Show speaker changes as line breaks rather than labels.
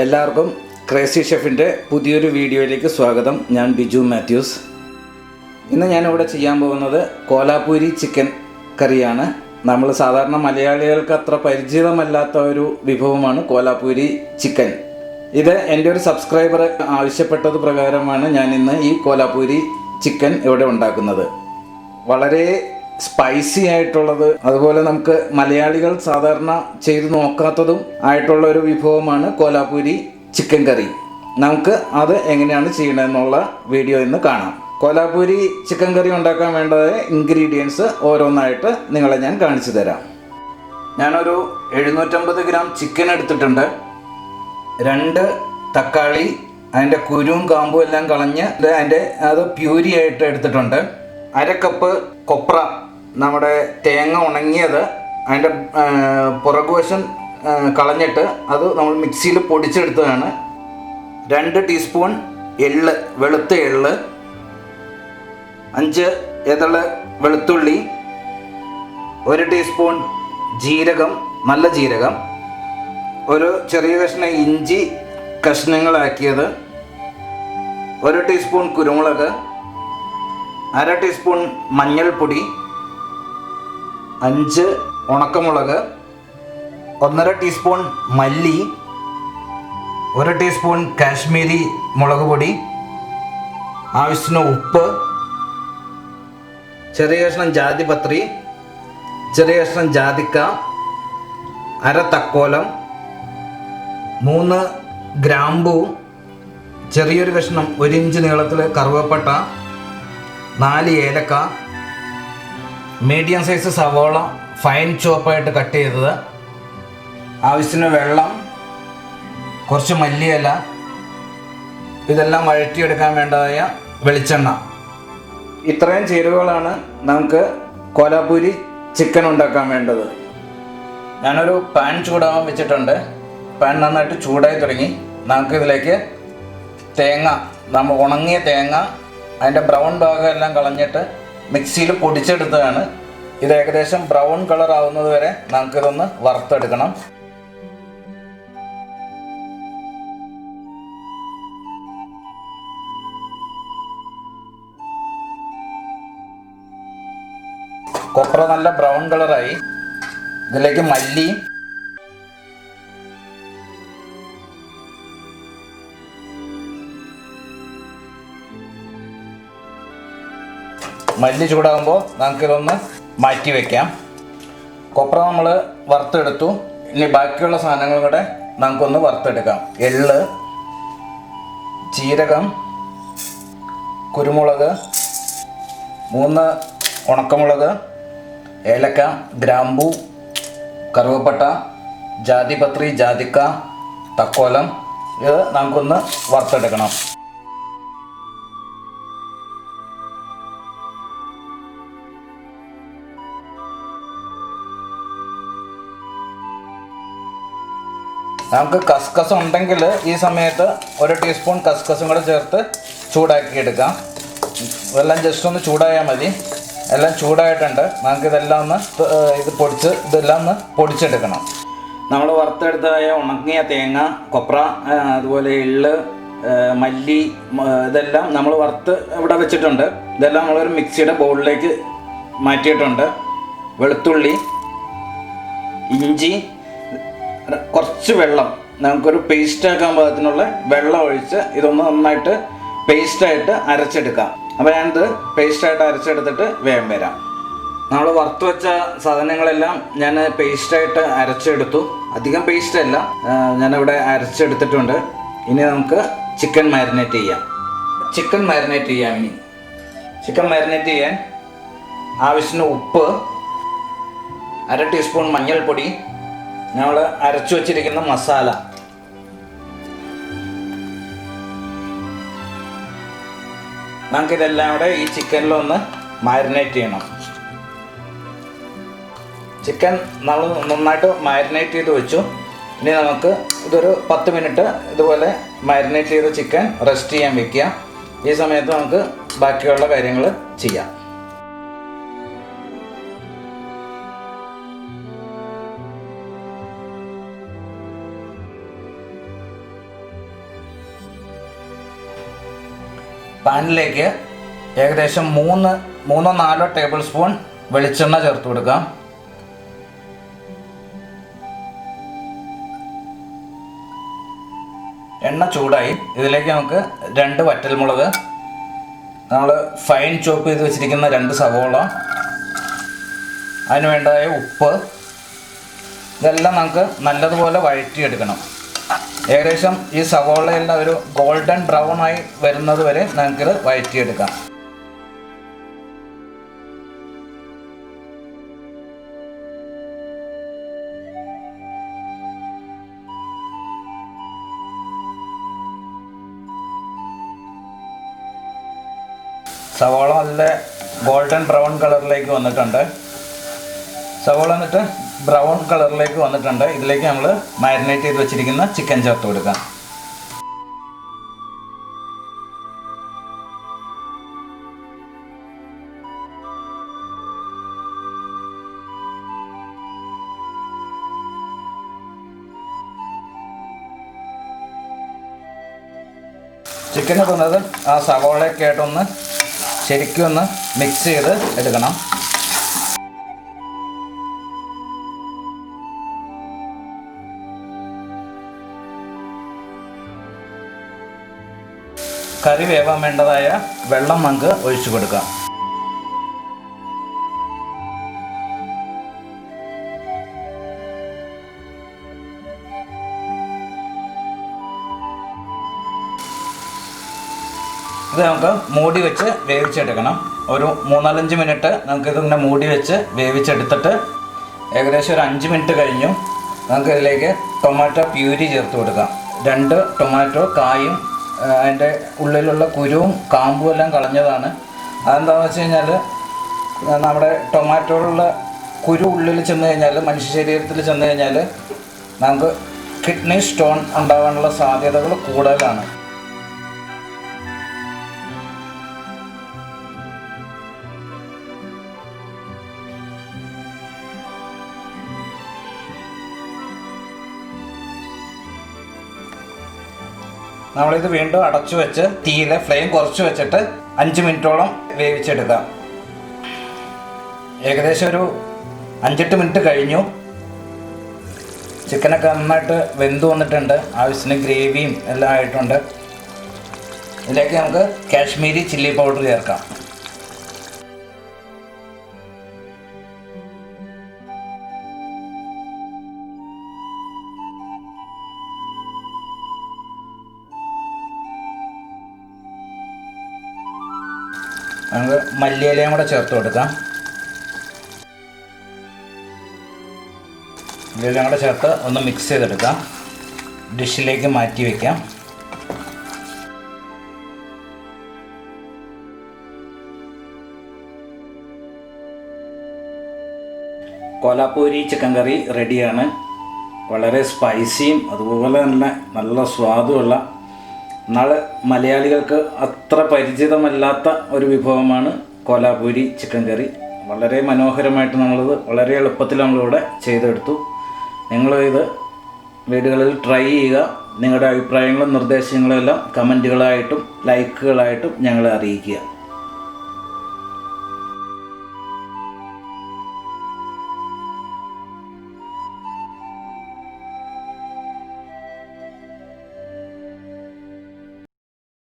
എല്ലാവർക്കും ക്രേസി ഷെഫിൻ്റെ പുതിയൊരു വീഡിയോയിലേക്ക് സ്വാഗതം. ഞാൻ ബിജു മാത്യൂസ്. ഇന്ന് ഞാനിവിടെ ചെയ്യാൻ പോകുന്നത് കോലാപ്പൂരി ചിക്കൻ കറിയാണ്. നമ്മൾ സാധാരണ മലയാളികൾക്ക് അത്ര പരിചിതമല്ലാത്ത ഒരു വിഭവമാണ് കോലാപ്പൂരി ചിക്കൻ. ഇത് എൻ്റെ ഒരു സബ്സ്ക്രൈബർ ആവശ്യപ്പെട്ടത് പ്രകാരമാണ് ഞാൻ ഇന്ന് ഈ കോലാപ്പൂരി ചിക്കൻ ഇവിടെ ഉണ്ടാക്കുന്നത്. വളരെ സ്പൈസി ആയിട്ടുള്ളത്, അതുപോലെ നമുക്ക് മലയാളികൾ സാധാരണ ചെയ്ത് നോക്കാത്തതും ആയിട്ടുള്ള ഒരു വിഭവമാണ് കോലാപ്പൂരി ചിക്കൻ കറി. നമുക്ക് അത് എങ്ങനെയാണ് ചെയ്യണമെന്നുള്ള വീഡിയോ ഇന്ന് കാണാം. കോലാപ്പൂരി ചിക്കൻ കറി ഉണ്ടാക്കാൻ വേണ്ടതായ ഇൻഗ്രീഡിയൻസ് ഓരോന്നായിട്ട് നിങ്ങളെ ഞാൻ കാണിച്ചു തരാം. ഞാനൊരു 750 ഗ്രാം ചിക്കൻ എടുത്തിട്ടുണ്ട്. 2 തക്കാളി, അതിൻ്റെ കുരുവും കാമ്പും എല്ലാം കളഞ്ഞ് അത് പ്യൂരി ആയിട്ട് എടുത്തിട്ടുണ്ട്. 1/2 കപ്പ് കൊപ്ര, നമ്മുടെ തേങ്ങ ഉണങ്ങിയത്, അതിൻ്റെ പുറകുവശം കളഞ്ഞിട്ട് അത് നമ്മൾ മിക്സിയിൽ പൊടിച്ചെടുത്തതാണ്. 2 ടീസ്പൂൺ എള്ള്, വെളുത്ത എള്ള്, 5 എതള് വെളുത്തുള്ളി, 1 ടീസ്പൂൺ ജീരകം, നല്ല ജീരകം, ഒരു ചെറിയ കഷ്ണം ഇഞ്ചി കഷ്ണങ്ങളാക്കിയത്, 1 ടീസ്പൂൺ കുരുമുളക്, 1/2 ടീസ്പൂൺ മഞ്ഞൾപ്പൊടി, 5 ഉണക്കമുളക്, 1/2 ടീസ്പൂൺ മല്ലി, 1 ടീസ്പൂൺ കാശ്മീരി മുളക് പൊടി, ആവശ്യത്തിന് ഉപ്പ്, ചെറിയ കഷ്ണം ജാതിപത്രി, ചെറിയ കഷ്ണം ജാതിക്ക, 1/2 തക്കോലം, 3 ഗ്രാമ്പൂ, ചെറിയൊരു കഷ്ണം 1 ഇഞ്ച് നീളത്തിൽ കറുവപ്പട്ട, 4 ഏലക്ക, മീഡിയം സൈസ് സവോള ഫൈൻ ചോപ്പായിട്ട് കട്ട് ചെയ്തത്, ആവശ്യത്തിന് വെള്ളം, കുറച്ച് മല്ലിയില, ഇതെല്ലാം വഴറ്റിയെടുക്കാൻ വേണ്ടതായ വെളിച്ചെണ്ണ. ഇത്രയും ചേരുവകളാണ് നമുക്ക് കോലാപ്പൂരി ചിക്കൻ ഉണ്ടാക്കാൻ വേണ്ടത്. ഞാനൊരു പാൻ ചൂടാവാൻ വെച്ചിട്ടുണ്ട്. പാൻ നന്നായിട്ട് ചൂടായി തുടങ്ങി. നമുക്കിതിലേക്ക് തേങ്ങ, നമ്മൾ ഉണങ്ങിയ തേങ്ങ, അതിൻ്റെ ബ്രൗൺ ഭാഗം എല്ലാം കളഞ്ഞിട്ട് മിക്സിയിൽ പൊടിച്ചെടുത്തതാണ്. ഇത് ഏകദേശം ബ്രൗൺ കളർ ആവുന്നത് വരെ നമുക്കിതൊന്ന് വറുത്തെടുക്കണം. കൊപ്ര നല്ല ബ്രൗൺ കളറായി. ഇതിലേക്ക് മല്ലി, ചൂടാകുമ്പോൾ നമുക്കിതൊന്ന് മാറ്റി വയ്ക്കാം. കൊപ്ര നമ്മൾ വറുത്തെടുത്തു. ഇനി ബാക്കിയുള്ള സാധനങ്ങളും കൂടെ നമുക്കൊന്ന് വറുത്തെടുക്കാം. എള്ള്, ജീരകം, കുരുമുളക്, 3 ഉണക്കമുളക്, ഏലക്ക, ഗ്രാമ്പൂ, കറുവപ്പട്ട, ജാതിപത്രി, ജാതിക്ക, തക്കോലം, ഇത് നമുക്കൊന്ന് വറുത്തെടുക്കണം. നമുക്ക് കസ്കസ് ഉണ്ടെങ്കിൽ ഈ സമയത്ത് 1 ടീസ്പൂൺ കസ്കസും കൂടെ ചേർത്ത് ചൂടാക്കി എടുക്കാം. ഇതെല്ലാം ജസ്റ്റ് ഒന്ന് ചൂടായാൽ മതി. എല്ലാം ചൂടായിട്ടുണ്ട്. നമുക്കിതെല്ലാം ഒന്ന് ഇതെല്ലാം ഒന്ന് പൊടിച്ചെടുക്കണം. നമ്മൾ വറുത്തെടുത്തതായ ഉണങ്ങിയ തേങ്ങ, കൊപ്ര, അതുപോലെ എള്ള്, മല്ലി, ഇതെല്ലാം നമ്മൾ വറുത്ത് ഇവിടെ വെച്ചിട്ടുണ്ട്. ഇതെല്ലാം നമ്മളൊരു മിക്സിയുടെ ബൗളിലേക്ക് മാറ്റിയിട്ടുണ്ട്. വെളുത്തുള്ളി, ഇഞ്ചി, കുറച്ച് വെള്ളം, നമുക്കൊരു പേസ്റ്റ് ആക്കാൻ പാകത്തിനുള്ള വെള്ളം ഒഴിച്ച് ഇതൊന്ന് നന്നായിട്ട് പേസ്റ്റായിട്ട് അരച്ചെടുക്കാം. അപ്പോൾ ഞാനിത് പേസ്റ്റായിട്ട് അരച്ചെടുത്തിട്ട് വേഗം വരാം. നമ്മൾ വറുത്ത് വെച്ച സാധനങ്ങളെല്ലാം ഞാൻ പേസ്റ്റായിട്ട് അരച്ചെടുത്തു. അധികം പേസ്റ്റല്ല, ഞാനിവിടെ അരച്ചെടുത്തിട്ടുണ്ട്. ഇനി നമുക്ക് ചിക്കൻ മാരിനേറ്റ് ചെയ്യാം. ചിക്കൻ മാരിനേറ്റ് ചെയ്യാൻ ആവശ്യത്തിന് ഉപ്പ്, 1/2 ടീസ്പൂൺ മഞ്ഞൾപ്പൊടി, നമ്മൾ അരച്ചു വച്ചിരിക്കുന്ന മസാല, നമുക്കിതെല്ലാം കൂടെ ഈ ചിക്കനിലൊന്ന് മാരിനേറ്റ് ചെയ്യണം. ചിക്കൻ നമ്മൾ നന്നായിട്ട് മാരിനേറ്റ് ചെയ്ത് വെച്ചു. ഇനി നമുക്ക് ഇതൊരു 10 മിനിറ്റ് ഇതുപോലെ മാരിനേറ്റ് ചെയ്ത ചിക്കൻ റെസ്റ്റ് ചെയ്യാൻ വെക്കുക. ഈ സമയത്ത് നമുക്ക് ബാക്കിയുള്ള കാര്യങ്ങൾ ചെയ്യാം. പാനിലേക്ക് ഏകദേശം 3-4 ടേബിൾ സ്പൂൺ വെളിച്ചെണ്ണ ചേർത്ത് കൊടുക്കാം. എണ്ണ ചൂടായി. ഇതിലേക്ക് നമുക്ക് 2 വറ്റൽമുളക്, നമ്മൾ ഫൈൻ ചോപ്പ് ചെയ്ത് വെച്ചിരിക്കുന്ന 2 സവോള, അതിന് വേണ്ടതായ ഉപ്പ്, ഇതെല്ലാം നമുക്ക് നല്ലതുപോലെ വഴറ്റിയെടുക്കണം. ഏകദേശം ഈ സവോളയെല്ലാം ഒരു ഗോൾഡൻ ബ്രൗൺ ആയി വരുന്നത് വരെ നമുക്കിത് വഴറ്റിയെടുക്കാം. സവോള നല്ല ഗോൾഡൻ ബ്രൗൺ കളറിലേക്ക് വന്നിട്ടുണ്ട്. സവോള എന്നിട്ട് ബ്രൗൺ കളറിലേക്ക് വന്നിട്ടുണ്ട്. ഇതിലേക്ക് നമ്മൾ മാരിനേറ്റ് ചെയ്ത് വെച്ചിരിക്കുന്ന ചിക്കൻ ചേർത്ത് കൊടുക്കാം. ചിക്കന് തന്നത് ആ സവോളയൊക്കെ ആയിട്ടൊന്ന് ശരിക്കും ഒന്ന് മിക്സ് ചെയ്ത് എടുക്കണം. കറി വേവാൻ വേണ്ടതായ വെള്ളം നമുക്ക് ഒഴിച്ചു കൊടുക്കാം. ഇത് നമുക്ക് മൂടി വെച്ച് വേവിച്ചെടുക്കണം. ഒരു 3-4 മിനിറ്റ് നമുക്കിതിങ്ങനെ മൂടി വെച്ച് വേവിച്ചെടുത്തിട്ട് ഏകദേശം ഒരു 5 മിനിറ്റ് കഴിഞ്ഞു. നമുക്കിതിലേക്ക് ടൊമാറ്റോ പ്യൂരി ചേർത്ത് കൊടുക്കാം. 2 ടൊമാറ്റോ കായും അതിൻ്റെ ഉള്ളിലുള്ള കുരുവും കാമ്പും എല്ലാം കളഞ്ഞതാണ്. അതെന്താണെന്ന് വെച്ച് കഴിഞ്ഞാൽ നമ്മുടെ ടൊമാറ്റോയിലുള്ള കുരു ഉള്ളിൽ ചെന്ന് കഴിഞ്ഞാൽ, മനുഷ്യ ശരീരത്തിൽ ചെന്ന് കഴിഞ്ഞാൽ നമുക്ക് കിഡ്നി സ്റ്റോൺ ഉണ്ടാകാനുള്ള സാധ്യതകൾ കൂടുതലാണ്. നമ്മളിത് വീണ്ടും അടച്ചു വെച്ച് തീയിലെ ഫ്ലെയിം കുറച്ച് വെച്ചിട്ട് 5 മിനിറ്റോളം വേവിച്ചെടുക്കാം. ഏകദേശം ഒരു 5-8 മിനിറ്റ് കഴിഞ്ഞു. ചിക്കനൊക്കെ നന്നായിട്ട് വെന്ത് വന്നിട്ടുണ്ട്. ആവശ്യത്തിന് ഗ്രേവിയും എല്ലാം ആയിട്ടുണ്ട്. ഇതിലേക്ക് നമുക്ക് കാശ്മീരി ചില്ലി പൗഡർ ചേർക്കാം. നമുക്ക് മല്ലിയിലയും കൂടെ ചേർത്ത് കൊടുക്കാം. മല്ലിയിലയും കൂടെ ചേർത്ത് ഒന്ന് മിക്സ് ചെയ്തെടുക്കാം. ഡിഷിലേക്ക് മാറ്റി വയ്ക്കാം. കോലാപ്പൂരി ചിക്കൻ കറി റെഡിയാണ്. വളരെ സ്പൈസിയും അതുപോലെ തന്നെ നല്ല സ്വാദുമുള്ള, എന്നാൽ മലയാളികൾക്ക് അത്ര പരിചിതമല്ലാത്ത ഒരു വിഭവമാണ് കോലാപ്പൂരി ചിക്കൻ കറി. വളരെ മനോഹരമായിട്ട് നമ്മളത് വളരെ എളുപ്പത്തിൽ നമ്മളിവിടെ ചെയ്തെടുത്തു. നിങ്ങളിത് വീടുകളിൽ ട്രൈ ചെയ്യുക. നിങ്ങളുടെ അഭിപ്രായങ്ങളും നിർദ്ദേശങ്ങളും എല്ലാം കമൻറ്റുകളായിട്ടും ലൈക്കുകളായിട്ടും ഞങ്ങളെ അറിയിക്കുക.